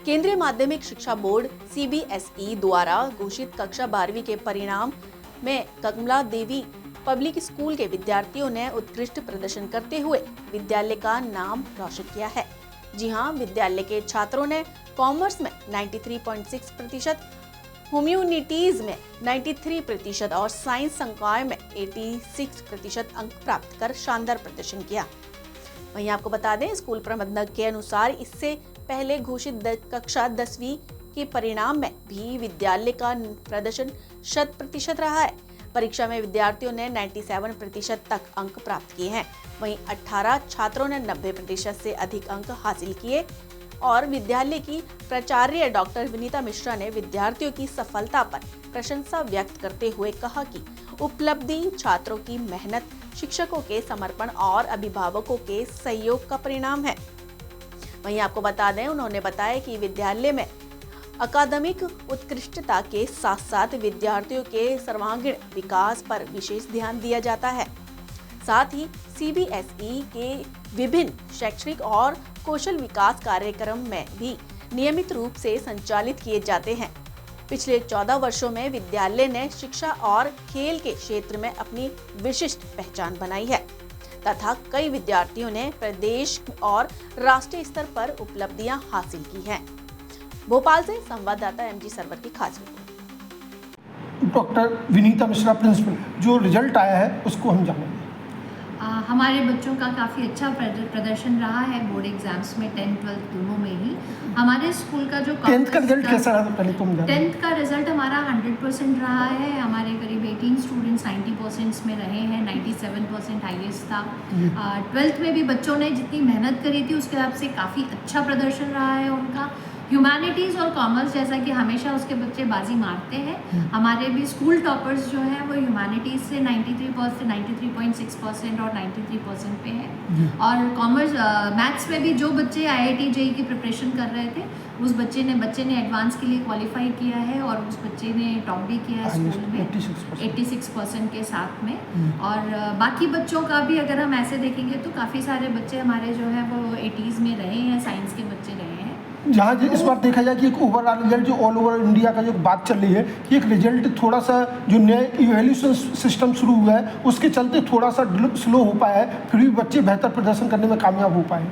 केंद्रीय माध्यमिक शिक्षा बोर्ड CBSE द्वारा घोषित कक्षा 12वीं के परिणाम में कमला देवी पब्लिक स्कूल के विद्यार्थियों ने उत्कृष्ट प्रदर्शन करते हुए विद्यालय का नाम रोशन किया है। जी हां, विद्यालय के छात्रों ने कॉमर्स में 93.6%, ह्यूमैनिटीज में 93% और साइंस संकाय में 86% अंक प्राप्त कर शानदार प्रदर्शन किया। वहीं आपको बता दें, स्कूल प्रबंधक के अनुसार इससे पहले घोषित कक्षा 10वीं के परिणाम में भी विद्यालय का प्रदर्शन 100% रहा है। परीक्षा में विद्यार्थियों ने 97% तक अंक प्राप्त किए हैं। वहीं 18 छात्रों ने 90% से अधिक अंक हासिल किए और विद्यालय की प्राचार्य डॉक्टर विनीता मिश्रा ने विद्यार्थियों की सफलता पर प्रशंसा व्यक्त करते हुए कहा कि उपलब्धि छात्रों की मेहनत, शिक्षकों के समर्पण और अभिभावकों के सहयोग का परिणाम है। वहीं आपको बता दें, उन्होंने बताया कि विद्यालय में अकादमिक उत्कृष्टता के साथ साथ विद्यार्थियों के सर्वांगीण विकास पर विशेष ध्यान दिया जाता है। साथ ही CBSE के विभिन्न शैक्षणिक और कौशल विकास कार्यक्रम में भी नियमित रूप से संचालित किए जाते हैं। पिछले 14 वर्षों में विद्यालय ने शिक्षा और खेल के क्षेत्र में अपनी विशिष्ट पहचान बनाई है तथा कई विद्यार्थियों ने प्रदेश और राष्ट्रीय स्तर पर उपलब्धियां हासिल की हैं। भोपाल से संवाददाता MG सरवर की खास report. Doctor Vinita Mishra principal, जो रिजल्ट आया है उसको हम जानेंगे। हमारे बच्चों का काफ़ी अच्छा प्रदर्शन रहा है बोर्ड एग्जाम्स में, 10th 12th दोनों में ही। हमारे स्कूल का जो 10th का रिजल्ट कैसा रहा, पहले तुम जानो। 10th का रिजल्ट हमारा 100% रहा है। हमारे करीब 18 स्टूडेंट्स 90% में रहे हैं, 97% हाईएस्ट था। 12th में भी बच्चों ने जितनी मेहनत करी थी उसके हिसाब से काफ़ी अच्छा प्रदर्शन रहा है उनका। ह्यूमैनिटीज़ और कॉमर्स, जैसा कि हमेशा उसके बच्चे बाजी मारते हैं, हमारे भी स्कूल टॉपर्स जो हैं वो ह्यूमैनिटीज़ से 93%, 93.6% और 93% पे है। और कॉमर्स मैथ्स में भी जो बच्चे IIT JEE की प्रिपरेशन कर रहे थे, उस बच्चे ने एडवांस के लिए क्वालिफाई किया है और उस बच्चे ने टॉप भी किया है स्कूल में 86% के साथ में। और बाकी बच्चों का भी अगर हम ऐसे देखेंगे तो काफ़ी सारे बच्चे हमारे जो है वो 80s में रहे हैं, साइंस के बच्चे रहे हैं। जहाँ इस बार देखा जाए कि एक ओवरऑल रिजल्ट जो ऑल ओवर इंडिया का जो बात चल रही है कि एक रिजल्ट थोड़ा सा जो नया इवैल्यूएशन सिस्टम शुरू हुआ है उसके चलते थोड़ा सा स्लो हो पाया है, फिर भी बच्चे बेहतर प्रदर्शन करने में कामयाब हो पाए।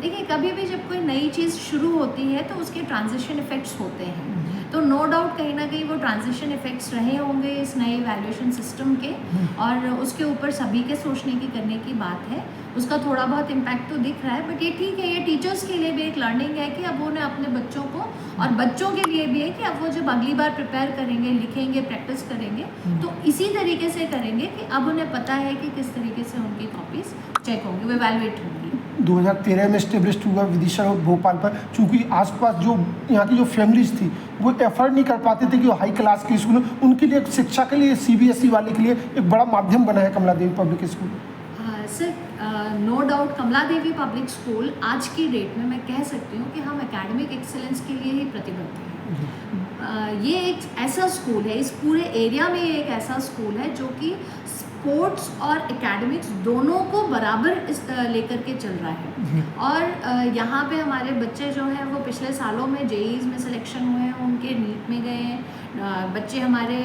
देखिए, कभी भी जब कोई नई चीज़ शुरू होती है तो उसके ट्रांजिशन इफेक्ट्स होते हैं, तो नो डाउट कहीं ना कहीं वो ट्रांजिशन इफेक्ट्स रहे होंगे इस नए वैल्यूएशन सिस्टम के, और उसके ऊपर सभी के सोचने की करने की बात है। उसका थोड़ा बहुत इम्पैक्ट तो दिख रहा है, बट ये ठीक है, ये टीचर्स के लिए भी एक लर्निंग है कि अब उन्हें अपने बच्चों को, और बच्चों के लिए भी है कि अब वो जब अगली बार प्रिपेयर करेंगे, लिखेंगे, प्रैक्टिस करेंगे तो इसी तरीके से करेंगे कि अब उन्हें पता है कि किस तरीके से उनकी कॉपीज चेक होंगी, वो इवैल्यूएट होंगी। 2013 में स्टेब्लिश हुआ विदिशा रोड भोपाल पर, चूँकि आसपास जो यहाँ की जो फैमिलीज थी वो एफर्ट नहीं कर पाते थे कि वो हाई क्लास के स्कूल, उनके लिए शिक्षा के लिए CBSE वाले के लिए एक बड़ा माध्यम बना है Kamla Devi public school. Sir, no doubt Kamla Devi public school आज की डेट में मैं कह सकती हूँ कि हम एकेडमिक एक्सेलेंस के लिए ही प्रतिबद्ध हैं। ये एक ऐसा स्कूल है, इस पूरे एरिया में ये एक ऐसा स्कूल है जो कि स्पोर्ट्स और एकेडमिक्स दोनों को बराबर इस लेकर के चल रहा है। और यहाँ पे हमारे बच्चे जो हैं वो पिछले सालों में JEEs में सिलेक्शन हुए हैं, उनके नीट में गए हैं, बच्चे हमारे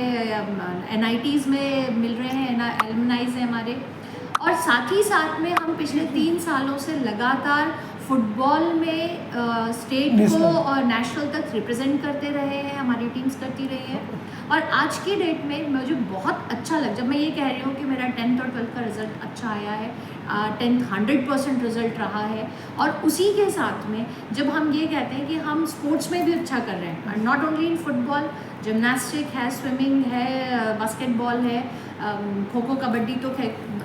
NITs में मिल रहे हैं, एलुमनाइज हैं हमारे। और साथ ही साथ में हम पिछले 3 सालों से लगातार फुटबॉल में स्टेट को और नेशनल तक रिप्रेजेंट करते रहे हैं, हमारी टीम्स करती रही है। और आज की डेट में मुझे बहुत अच्छा लग, जब मैं ये कह रही हूँ कि मेरा 10th और 12th का रिजल्ट अच्छा आया है, 10th 100% रिजल्ट रहा है, और उसी के साथ में जब हम ये कहते हैं कि हम स्पोर्ट्स में भी अच्छा कर रहे हैं, not only in football, gymnastic है, स्विमिंग है, बास्केटबॉल है, खो खो, कबड्डी तो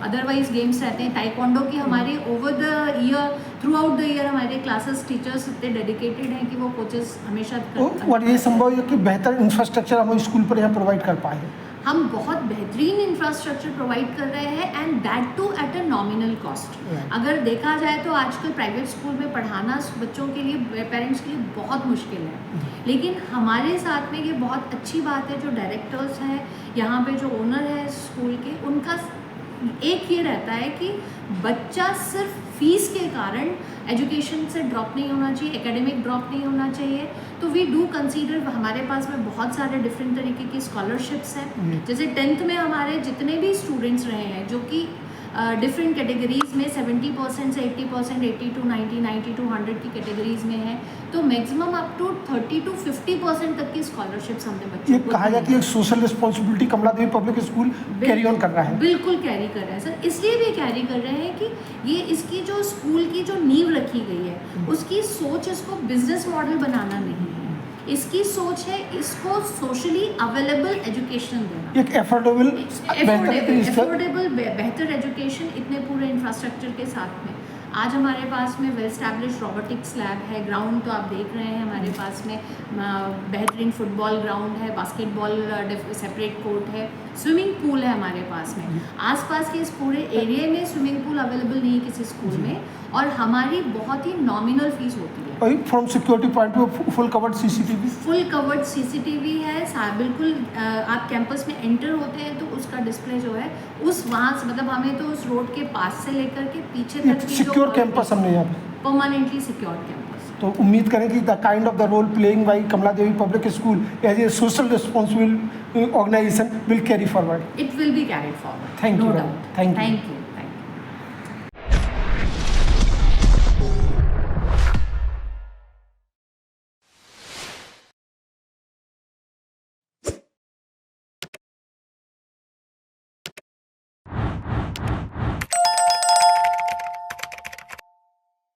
अदरवाइज गेम्स रहते हैं, ताइक्वांडो की हमारी over the year, through out the year हमारे क्लासेस टीचर्स इतने डेडिकेटेड हैं कि वो कोचेस हमेशा और ये संभव है कि बेहतर इंफ्रास्ट्रक्चर हम स्कूल पर यहाँ प्रोवाइड कर पाए। हम बहुत बेहतरीन इंफ्रास्ट्रक्चर प्रोवाइड कर रहे हैं, and that too at a nominal cost. अगर देखा जाए तो आजकल प्राइवेट स्कूल में पढ़ाना बच्चों के लिए, पेरेंट्स के लिए बहुत मुश्किल है, लेकिन हमारे साथ में ये बहुत अच्छी बात है, जो डायरेक्टर्स हैं यहाँ पे, जो ओनर है स्कूल के, उनका एक ये रहता है कि बच्चा सिर्फ फीस के कारण एजुकेशन से ड्रॉप नहीं होना चाहिए, एकेडमिक ड्रॉप नहीं होना चाहिए। तो वी डू कंसीडर, हमारे पास में बहुत सारे डिफरेंट तरीके की स्कॉलरशिप्स हैं। जैसे 10th में हमारे जितने भी स्टूडेंट्स रहे हैं जो कि डिफरेंट कैटेगरीज में 70% से 80%, 80 to 90, 90 to 100 की कैटेगरीज में है, तो मैक्सिमम अप टू 30 to 50% तक की स्कॉलरशिप्स हमने बच्चों ये को कहा दी जाए कि एक social responsibility Kamla Devi public school carry on कर रहा है। बिल्कुल कैरी कर रहे हैं सर, इसलिए भी कैरी कर रहे हैं कि ये इसकी जो स्कूल की जो नींव रखी गई है उसकी सोच इसको बिजनेस मॉडल बनाना नहीं है, इसकी सोच है इसको सोशली अवेलेबल एजुकेशन देना, एक एफोर्डेबल बेहतर एजुकेशन इतने पूरे इंफ्रास्ट्रक्चर के साथ में। आज हमारे पास में वेल स्टैब्लिश रोबोटिक्स लैब है, ग्राउंड तो आप देख रहे हैं हमारे पास में बेहतरीन फुटबॉल ग्राउंड है, बास्केटबॉल सेपरेट कोर्ट है, स्विमिंग पूल है हमारे पास में। आसपास के इस पूरे एरिया में स्विमिंग पूल अवेलेबल नहीं है किसी स्कूल में, और हमारी बहुत ही नॉमिनल फीस होती है। और from security point of view full covered CCTV, full covered CCTV है, बिल्कुल आप कैंपस में एंटर होते हैं तो उसका डिस्प्ले जो है उस वहाँ से, मतलब हमें तो उस रोड के पास से लेकर के पीछे तक की सिक्योर कैंपस हमने यहाँ पे परमानेंटली सिक्योर कैंपस। तो उम्मीद करें कि the kind of the role playing by Kamla Devi public school as a social responsible organisation will carry forward. It will be carried forward. Thank no you, doubt. thank you. Thank you.